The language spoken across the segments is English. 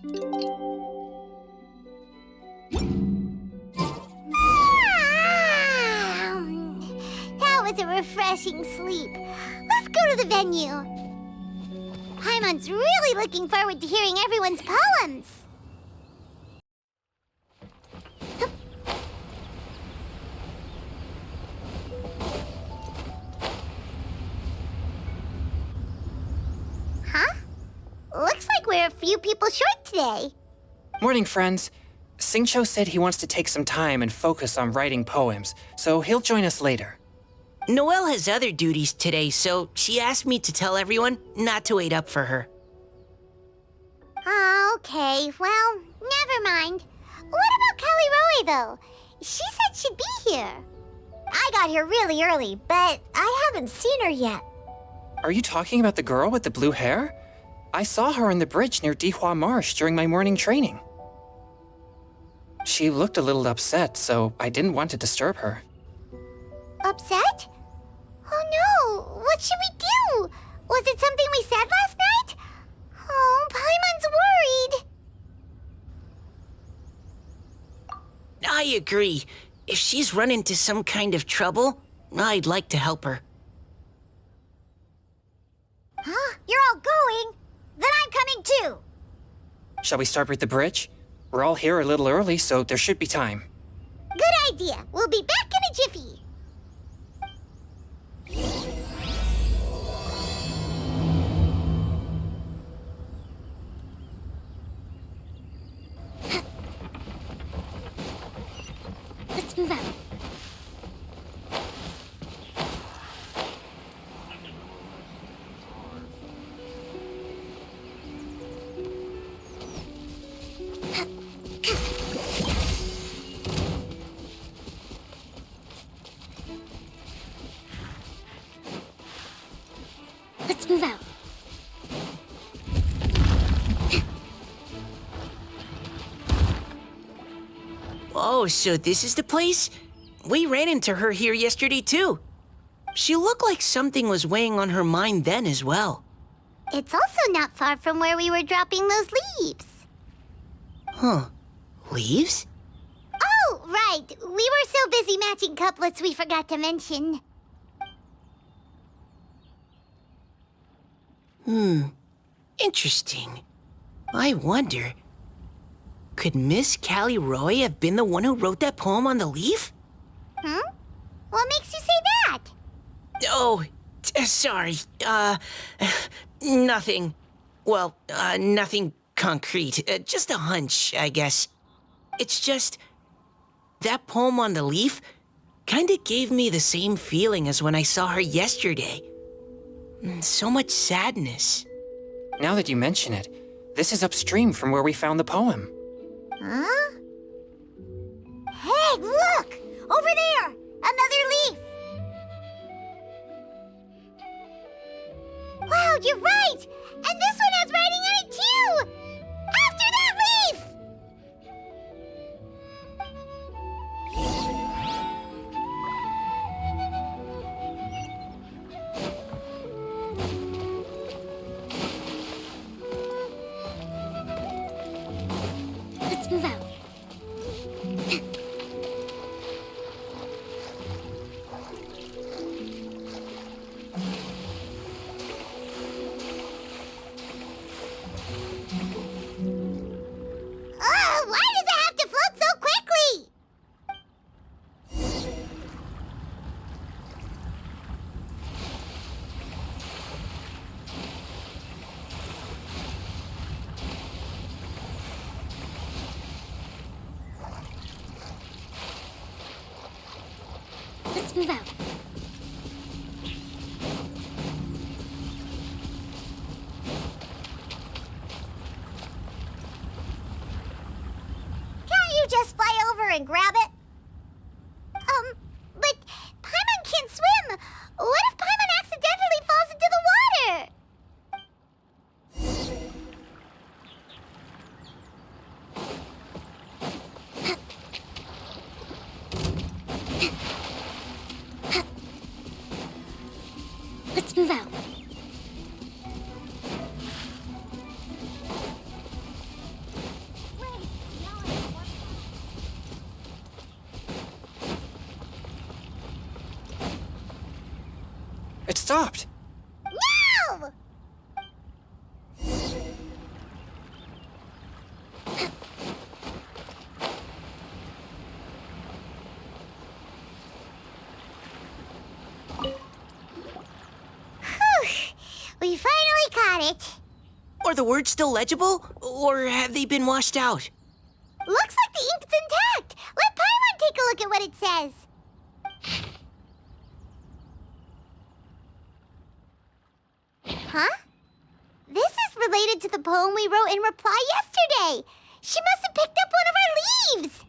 That was a refreshing sleep. Let's go to the venue. Paimon's really looking forward to hearing everyone's poems. Huh? Looks like we're a few people short today. Morning, friends. Singcho said he wants to take some time and focus on writing poems, so he'll join us later. Noelle has other duties today, so she asked me to tell everyone not to wait up for her. Oh, okay. Well, never mind. What about Callirhoe, though? She said she'd be here. I got here really early, but I haven't seen her yet. Are you talking about the girl with the blue hair? I saw her on the bridge near Dihua Marsh during my morning training. She looked a little upset, so I didn't want to disturb her. Upset? Oh no! What should we do? Was it something we said last night? Oh, Paimon's worried. I agree. If she's run into some kind of trouble, I'd like to help her. Huh? You're all going? Then I'm coming too. Shall we start with the bridge? We're all here a little early, so there should be time. Good idea. We'll be back in a jiffy. Let's move out. Let's move out. Oh, so this is the place? We ran into her here yesterday, too. She looked like something was weighing on her mind then as well. It's also not far from where we were dropping those leaves. Huh. Leaves? Oh, right. We were so busy matching couplets we forgot to mention. Interesting. I wonder, could Miss Callirhoe have been the one who wrote that poem on the leaf? Hmm? What makes you say that? Oh, sorry. Nothing. Well, nothing concrete. Just a hunch, I guess. It's just, that poem on the leaf kinda gave me the same feeling as when I saw her yesterday. So much sadness. Now that you mention it, this is upstream from where we found the poem. Huh? Hey, look! Over there! Another leaf! Wow, you're right! And this one has writing on it too! After that leaf! Let's move out. Why does it have to float so quickly? Let's move out. Can't you just fly over and grab it? But Paimon can't swim. What if Paimon accidentally falls into the water? Let's move out. It stopped. No! We finally caught it. Are the words still legible, or have they been washed out? Looks like the ink's intact. Let Paimon take a look at what it says. Huh? This is related to the poem we wrote in reply yesterday. She must have picked up one of our leaves.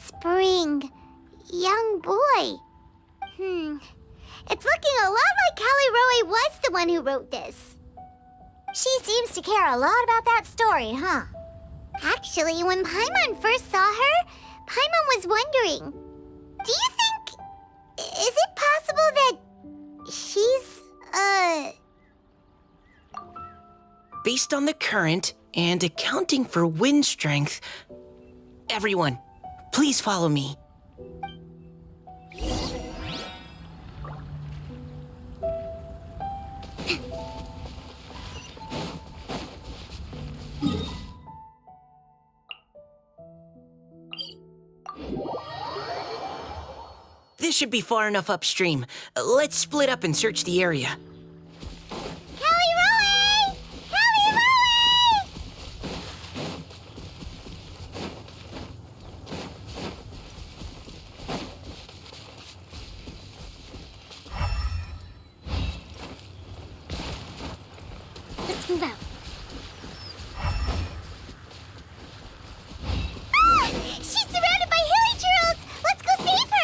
Spring. Young boy. It's looking a lot like Callirhoe was the one who wrote this. She seems to care a lot about that story, huh? Actually, when Paimon first saw her, Paimon was wondering, do you think... is it possible that she's, Based on the current and accounting for wind strength, everyone, please follow me. This should be far enough upstream. Let's split up and search the area. Callirhoe! Callirhoe! Let's move out. Ah! She's surrounded by hilly churls! Let's go save her!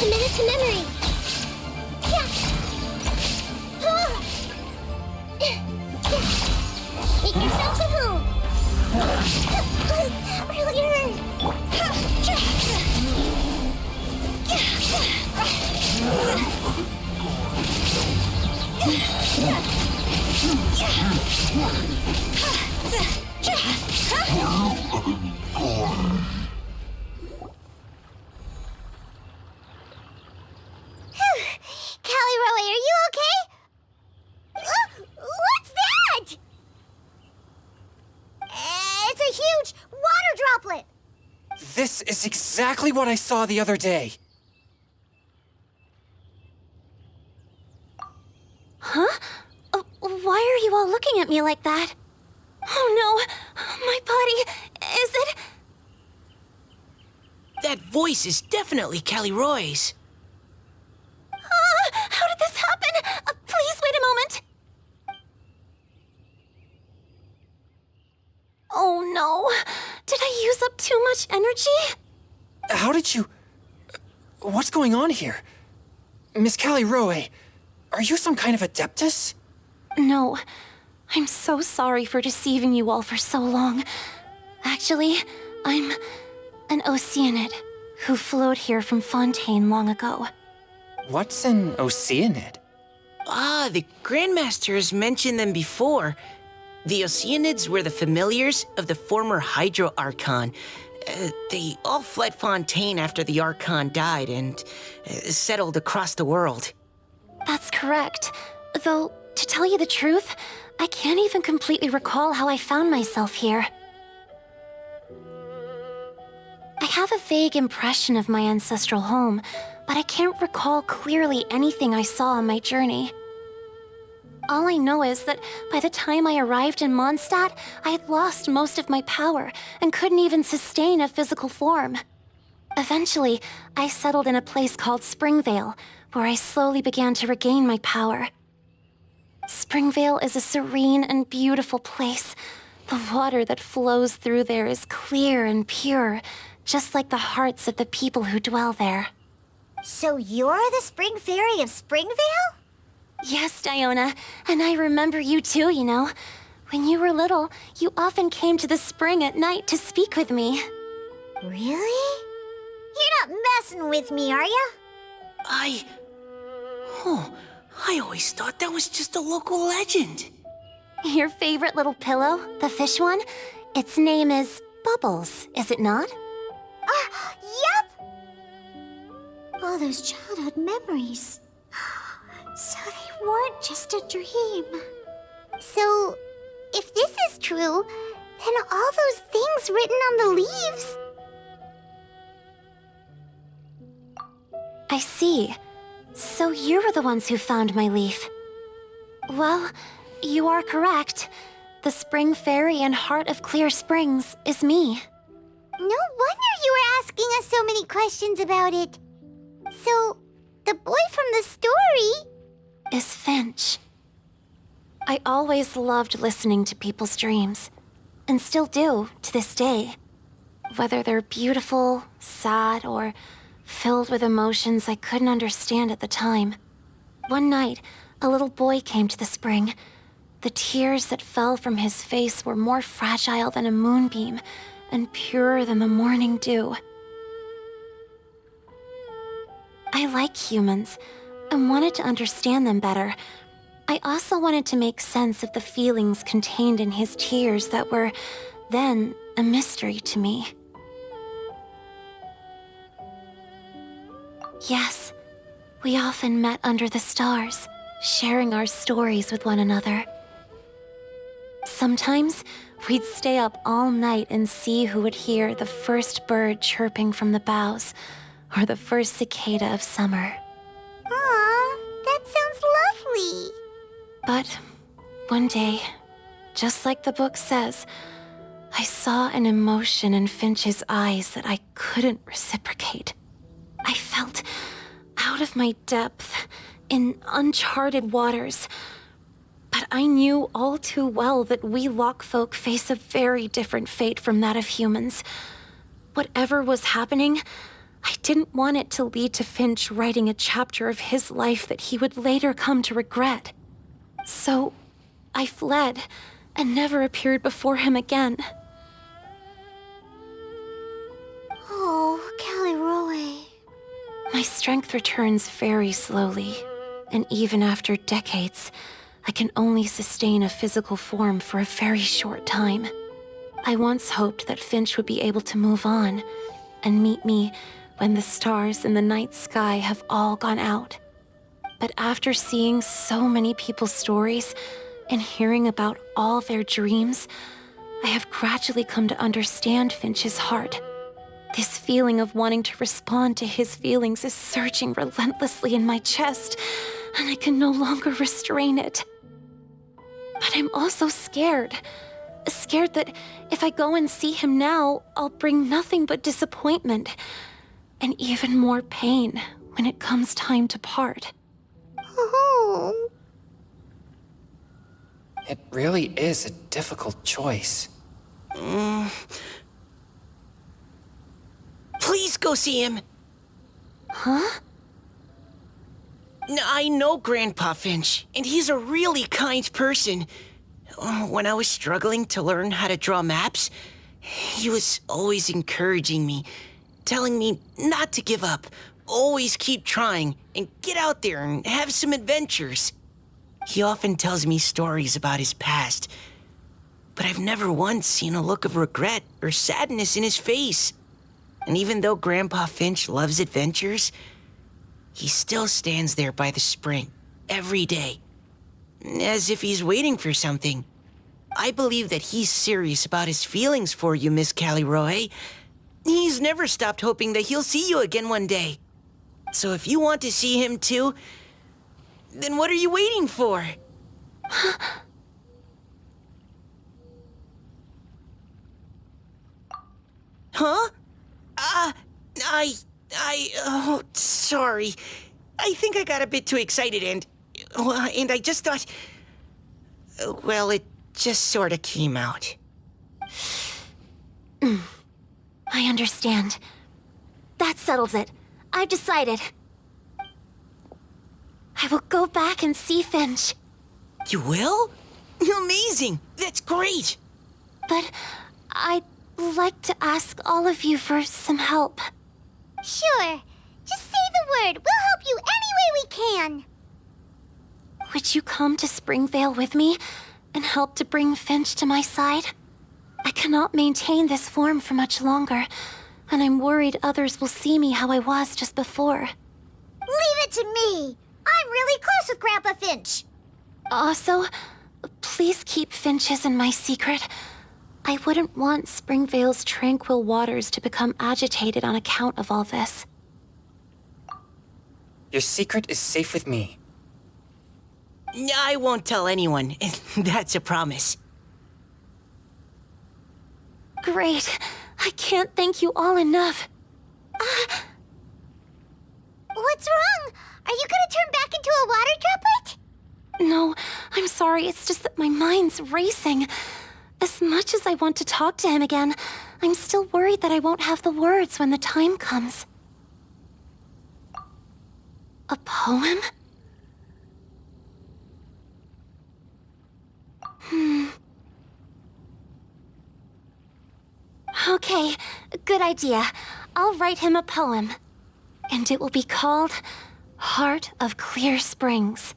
Commit it to memory. Yeah. Make yourself at home. Earlier. Callirhoe, are you okay? What's that? It's a huge water droplet. This is exactly what I saw the other day. Huh? Why are you all looking at me like that? Oh no, my body, is it? That voice is definitely Callirhoe's. How did this happen? Please wait a moment. Oh no, did I use up too much energy? How did you... What's going on here? Miss Callirhoe, are you some kind of adeptus? No, I'm so sorry for deceiving you all for so long. Actually, I'm an Oceanid who flowed here from Fontaine long ago. What's an Oceanid? Ah, the Grandmaster has mentioned them before. The Oceanids were the familiars of the former Hydro Archon. They all fled Fontaine after the Archon died and settled across the world. That's correct. Though, to tell you the truth, I can't even completely recall how I found myself here. I have a vague impression of my ancestral home, but I can't recall clearly anything I saw on my journey. All I know is that by the time I arrived in Mondstadt, I had lost most of my power and couldn't even sustain a physical form. Eventually, I settled in a place called Springvale, where I slowly began to regain my power. Springvale is a serene and beautiful place. The water that flows through there is clear and pure, just like the hearts of the people who dwell there. So you're the Spring Fairy of Springvale? Yes, Diona, and I remember you too, you know. When you were little, you often came to the spring at night to speak with me. Really? You're not messing with me, are you? I always thought that was just a local legend. Your favorite little pillow, the fish one? Its name is Bubbles, is it not? Yep! All those childhood memories. So they weren't just a dream. So, if this is true, then all those things written on the leaves... I see. So you were the ones who found my leaf. Well, you are correct. The Spring Fairy and Heart of Clear Springs is me. No wonder you were asking us so many questions about it. So, the boy from the story... is Finch. I always loved listening to people's dreams, and still do to this day. Whether they're beautiful, sad, or filled with emotions I couldn't understand at the time. One night, a little boy came to the spring. The tears that fell from his face were more fragile than a moonbeam and purer than the morning dew. I like humans and wanted to understand them better. I also wanted to make sense of the feelings contained in his tears that were, then, a mystery to me. Yes, we often met under the stars, sharing our stories with one another. Sometimes, we'd stay up all night and see who would hear the first bird chirping from the boughs, or the first cicada of summer. Aw, that sounds lovely. But one day, just like the book says, I saw an emotion in Finch's eyes that I couldn't reciprocate. I felt out of my depth, in uncharted waters. But I knew all too well that we Lockfolk face a very different fate from that of humans. Whatever was happening, I didn't want it to lead to Finch writing a chapter of his life that he would later come to regret. So, I fled and never appeared before him again. Oh, Callirhoe. My strength returns very slowly, and even after decades, I can only sustain a physical form for a very short time. I once hoped that Finch would be able to move on and meet me when the stars in the night sky have all gone out. But after seeing so many people's stories and hearing about all their dreams, I have gradually come to understand Finch's heart. This feeling of wanting to respond to his feelings is surging relentlessly in my chest, and I can no longer restrain it. But I'm also scared. Scared that if I go and see him now, I'll bring nothing but disappointment and even more pain when it comes time to part. Oh. It really is a difficult choice. Please go see him. Huh? I know Grandpa Finch, and he's a really kind person. When I was struggling to learn how to draw maps, he was always encouraging me, telling me not to give up, always keep trying, and get out there and have some adventures. He often tells me stories about his past, but I've never once seen a look of regret or sadness in his face. And even though Grandpa Finch loves adventures, he still stands there by the spring every day, as if he's waiting for something. I believe that he's serious about his feelings for you, Miss Callirhoe. He's never stopped hoping that he'll see you again one day. So if you want to see him too, then what are you waiting for? Huh? Oh, sorry. I think I got a bit too excited and I just thought, well, it just sort of came out. I understand. That settles it. I've decided. I will go back and see Finch. You will? Amazing! That's great! But I'd like to ask all of you for some help. Sure. Just say the word. We'll help you any way we can. would you come to Springvale with me and help to bring Finch to my side? I cannot maintain this form for much longer, and I'm worried others will see me how I was just before. Leave it to me. I'm really close with Grandpa Finch. Also, please keep Finch's in my secret. I wouldn't want Springvale's tranquil waters to become agitated on account of all this. Your secret is safe with me. I won't tell anyone. That's a promise. Great. I can't thank you all enough. What's wrong? Are you gonna turn back into a water droplet? No, I'm sorry. It's just that my mind's racing. As much as I want to talk to him again, I'm still worried that I won't have the words when the time comes. A poem? Okay, good idea. I'll write him a poem. And it will be called Heart of Clear Springs.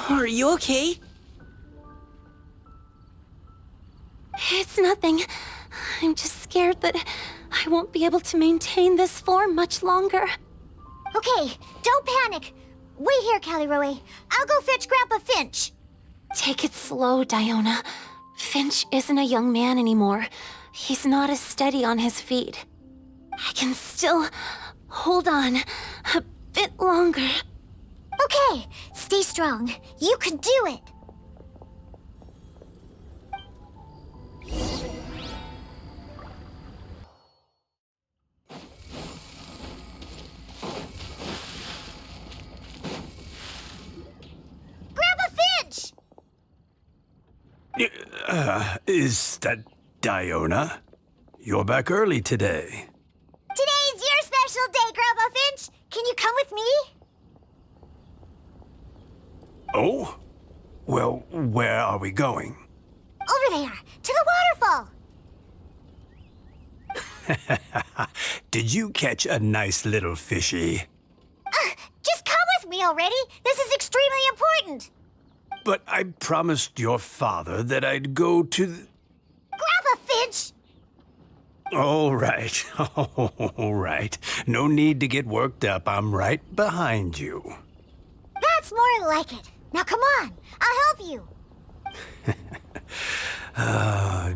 Are you okay? It's nothing. I'm just scared that I won't be able to maintain this form much longer. Okay, don't panic. Wait here, Callirhoe. I'll go fetch Grandpa Finch. Take it slow, Diona. Finch isn't a young man anymore. He's not as steady on his feet. I can still hold on a bit longer. Okay, stay strong. You can do it. Grandpa Finch! Is that Diona? You're back early today. Today's your special day, Grandpa Finch. Can you come with me? Oh? Well, where are we going? Over there, to the waterfall. Did you catch a nice little fishy? Just come with me already. This is extremely important. But I promised your father that I'd go to the... Grandpa Finch! All right, all right. No need to get worked up. I'm right behind you. That's more like it. Now come on, I'll help you.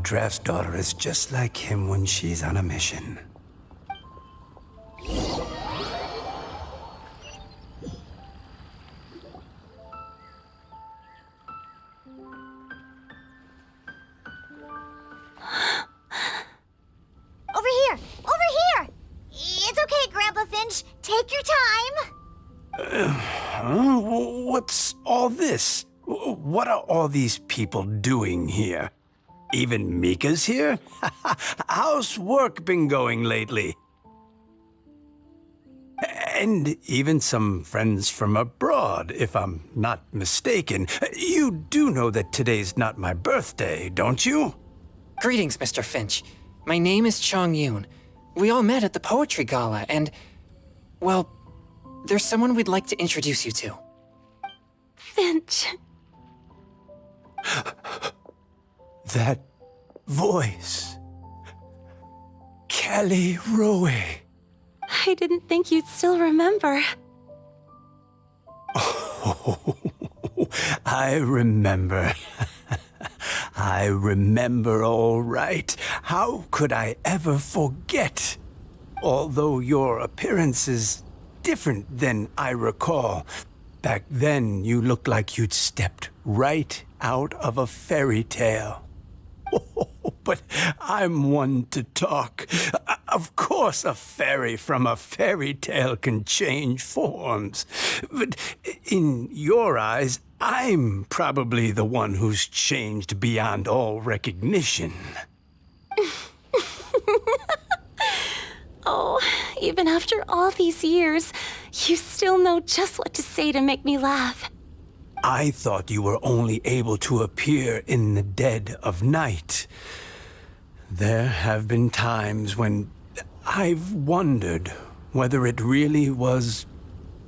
Draft's daughter is just like him when she's on a mission. Over here! Over here! It's okay, Grandpa Finch. Take your time. What's all this? What are all these people doing here? Even Mika's here? How's work been going lately? And even some friends from abroad, if I'm not mistaken. You do know that today's not my birthday, don't you? Greetings, Mr. Finch. My name is Chong Yoon. We all met at the poetry gala, and... well, there's someone we'd like to introduce you to. Finch. That voice. Callirhoe. I didn't think you'd still remember. Oh, I remember. I remember all right. How could I ever forget? Although your appearance is different than I recall. Back then, you looked like you'd stepped right out of a fairy tale. But I'm one to talk. Of course, a fairy from a fairy tale can change forms. But in your eyes, I'm probably the one who's changed beyond all recognition. Oh, even after all these years, you still know just what to say to make me laugh. I thought you were only able to appear in the dead of night. There have been times when I've wondered whether it really was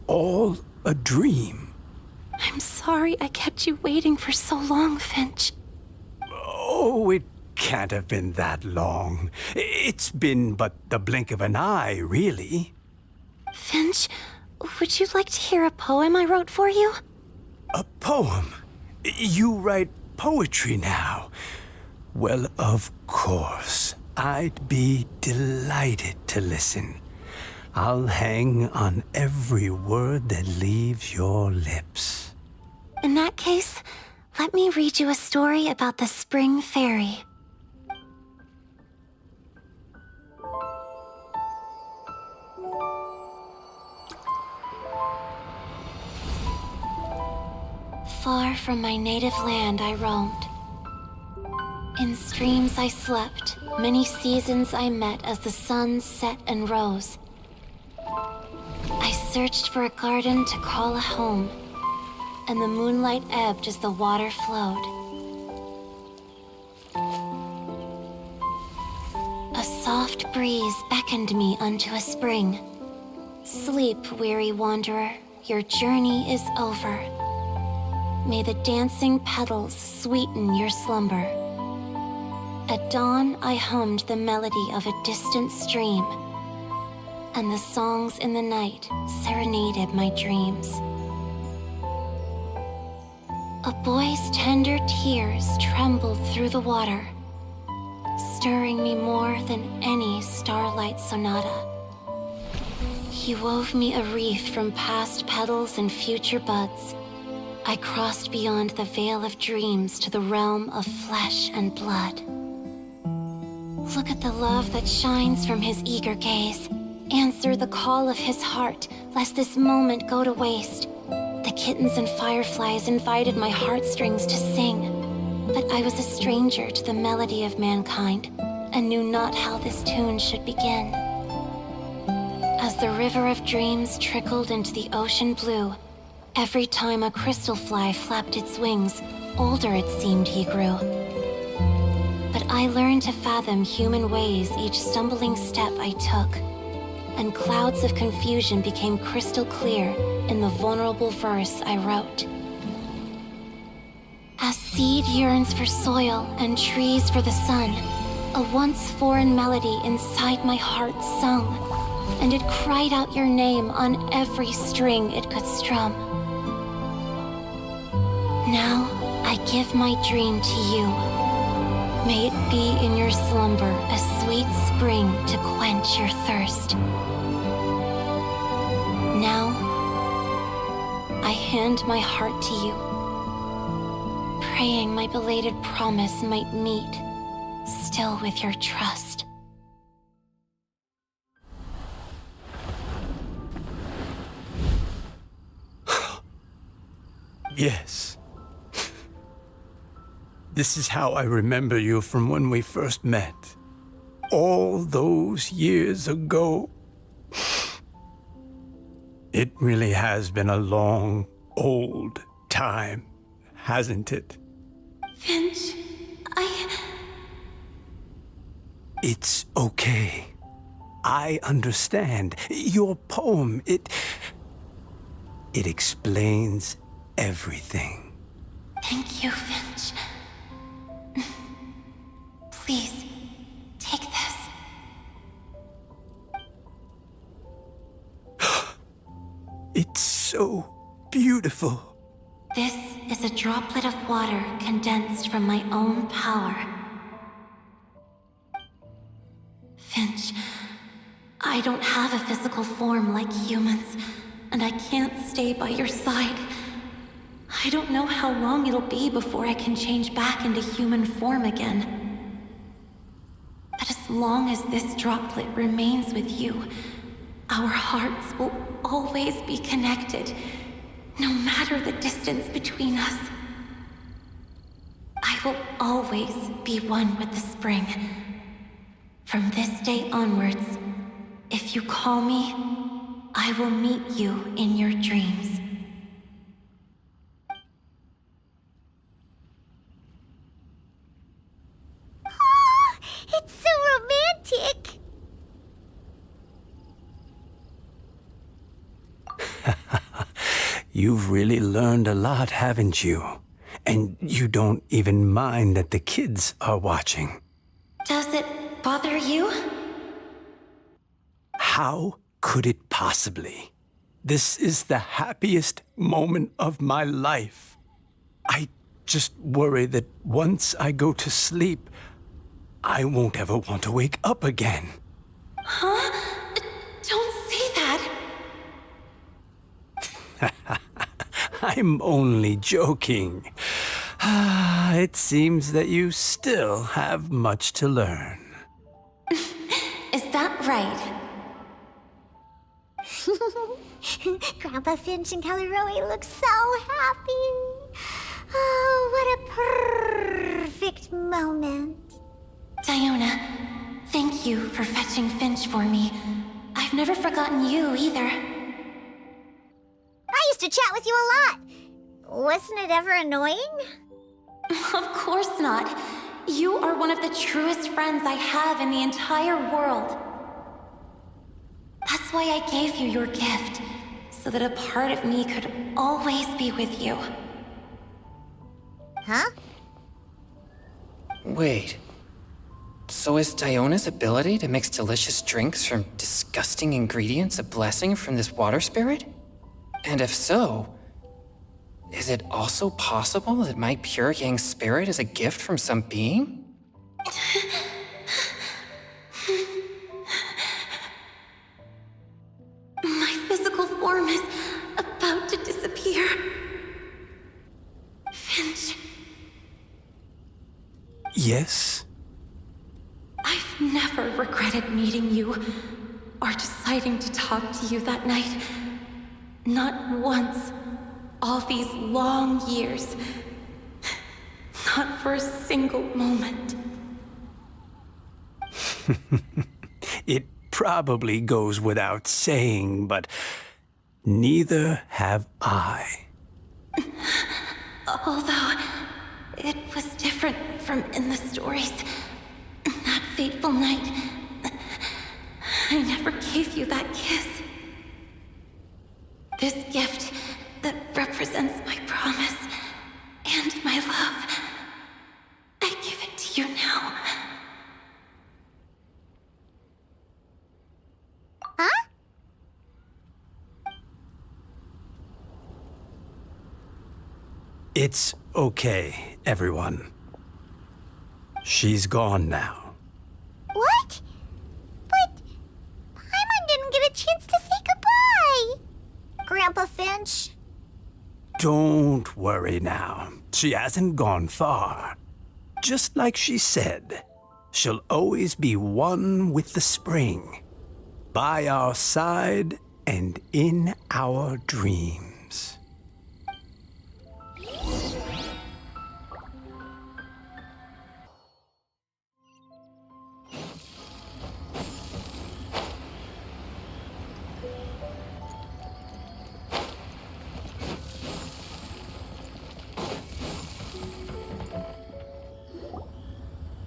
all a dream. I'm sorry I kept you waiting for so long, Finch. Oh, it can't have been that long. It's been but the blink of an eye, really. Finch, would you like to hear a poem I wrote for you? A poem? You write poetry now? Well, of course. I'd be delighted to listen. I'll hang on every word that leaves your lips. In that case, let me read you a story about the Spring Fairy. Far from my native land I roamed. In streams I slept, many seasons I met as the sun set and rose. I searched for a garden to call a home, and the moonlight ebbed as the water flowed. A soft breeze beckoned me unto a spring. Sleep, weary wanderer, your journey is over. May the dancing petals sweeten your slumber. At dawn, I hummed the melody of a distant stream, and the songs in the night serenaded my dreams. A boy's tender tears trembled through the water, stirring me more than any starlight sonata. He wove me a wreath from past petals and future buds. I crossed beyond the veil of dreams to the realm of flesh and blood. Look at the love that shines from his eager gaze. Answer the call of his heart, lest this moment go to waste. The kittens and fireflies invited my heartstrings to sing, but I was a stranger to the melody of mankind, and knew not how this tune should begin. As the river of dreams trickled into the ocean blue, every time a crystal fly flapped its wings, older it seemed he grew. But I learned to fathom human ways each stumbling step I took, and clouds of confusion became crystal clear in the vulnerable verse I wrote. As seed yearns for soil and trees for the sun, a once foreign melody inside my heart sung, and it cried out your name on every string it could strum. Now I give my dream to you. May it be in your slumber a sweet spring to quench your thirst. Now, I hand my heart to you, praying my belated promise might meet, still with your trust. Yes. This is how I remember you from when we first met. All those years ago. It really has been a long, old time, hasn't it? Finch, It's okay. I understand. Your poem, it explains everything. Thank you, Finch. Please, take this. It's so beautiful. This is a droplet of water condensed from my own power. Finch, I don't have a physical form like humans, and I can't stay by your side. I don't know how long it'll be before I can change back into human form again. But as As long as this droplet remains with you, our hearts will always be connected, no matter the distance between us. I will always be one with the spring. From this day onwards, if you call me, I will meet you in your dreams. Oh, it's so romantic. You've really learned a lot, haven't you? And you don't even mind that the kids are watching. Does it bother you? How could it possibly? This is the happiest moment of my life. I just worry that once I go to sleep, I won't ever want to wake up again. Huh? Don't say that. I'm only joking. It seems that you still have much to learn. Is that right? Grandpa Finch and Callirhoe look so happy. Oh, what a perfect moment. Diona, thank you for fetching Finch for me. I've never forgotten you either. I used to chat with you a lot. Wasn't it ever annoying? Of course not. You are one of the truest friends I have in the entire world. That's why I gave you your gift, so that a part of me could always be with you. Huh? Wait. So is Diona's ability to mix delicious drinks from disgusting ingredients a blessing from this water spirit? And if so, is it also possible that my pure yang spirit is a gift from some being? My physical form is about to disappear. Finch, Yes? I've never regretted meeting you or deciding to talk to you that night. Not once. All these long years. Not for a single moment. It probably goes without saying, but neither have I. Although, it was different from in the stories. That fateful night, I never gave you that kiss. This gift that represents my promise and my love, I give it to you now. Huh? It's okay, everyone. She's gone now. What? But Paimon didn't get a chance to say goodbye. Grandpa Finch. Don't worry now. She hasn't gone far. Just like she said, she'll always be one with the spring. By our side and in our dreams.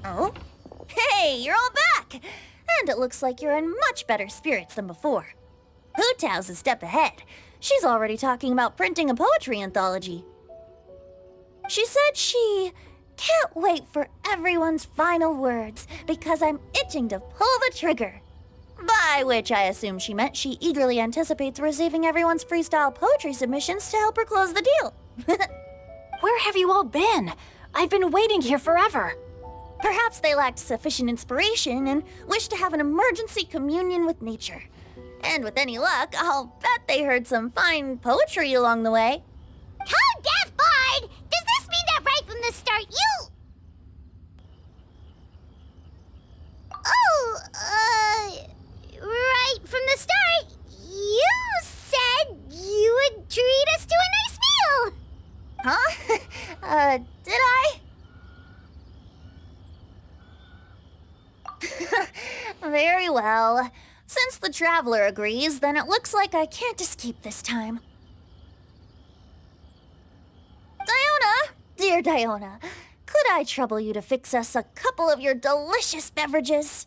Oh? Hey, you're all back! And it looks like you're in much better spirits than before. Hu Tao's a step ahead. She's already talking about printing a poetry anthology. She said she can't wait for everyone's final words because I'm itching to pull the trigger. By which I assume she meant she eagerly anticipates receiving everyone's freestyle poetry submissions to help her close the deal. Where have you all been? I've been waiting here forever. Perhaps they lacked sufficient inspiration and wished to have an emergency communion with nature. And with any luck, I'll bet they heard some fine poetry along the way. Code Death Bard! Does this mean that right from the start you... Oh, Huh? Did I? Very well. Since the Traveler agrees, then it looks like I can't escape this time. Diona! Dear Diona, could I trouble you to fix us a couple of your delicious beverages?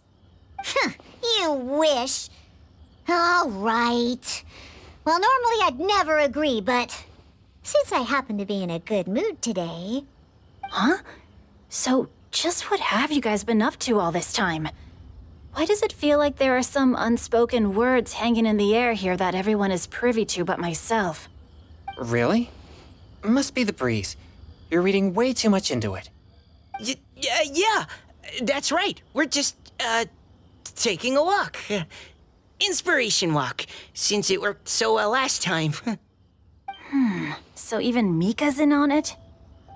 You wish. All right. Well, normally I'd never agree, but since I happen to be in a good mood today... Huh? So, just what have you guys been up to all this time? Why does it feel like there are some unspoken words hanging in the air here that everyone is privy to but myself? Really? Must be the breeze. You're reading way too much into it. Yeah, that's right. We're just, taking a walk. Inspiration walk, since it worked so well last time. So even Mika's in on it?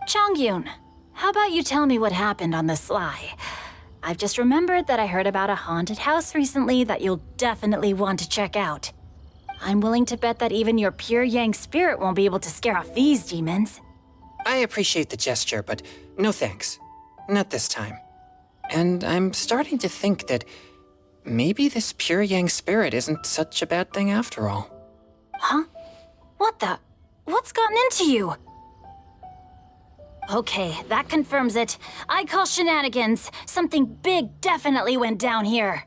Chongyun, how about you tell me what happened on the sly? I've just remembered that I heard about a haunted house recently that you'll definitely want to check out. I'm willing to bet that even your pure Yang spirit won't be able to scare off these demons. I appreciate the gesture, but no thanks. Not this time. And I'm starting to think that maybe this pure Yang spirit isn't such a bad thing after all. Huh? What the? What's gotten into you? Okay, that confirms it. I call shenanigans. Something big definitely went down here.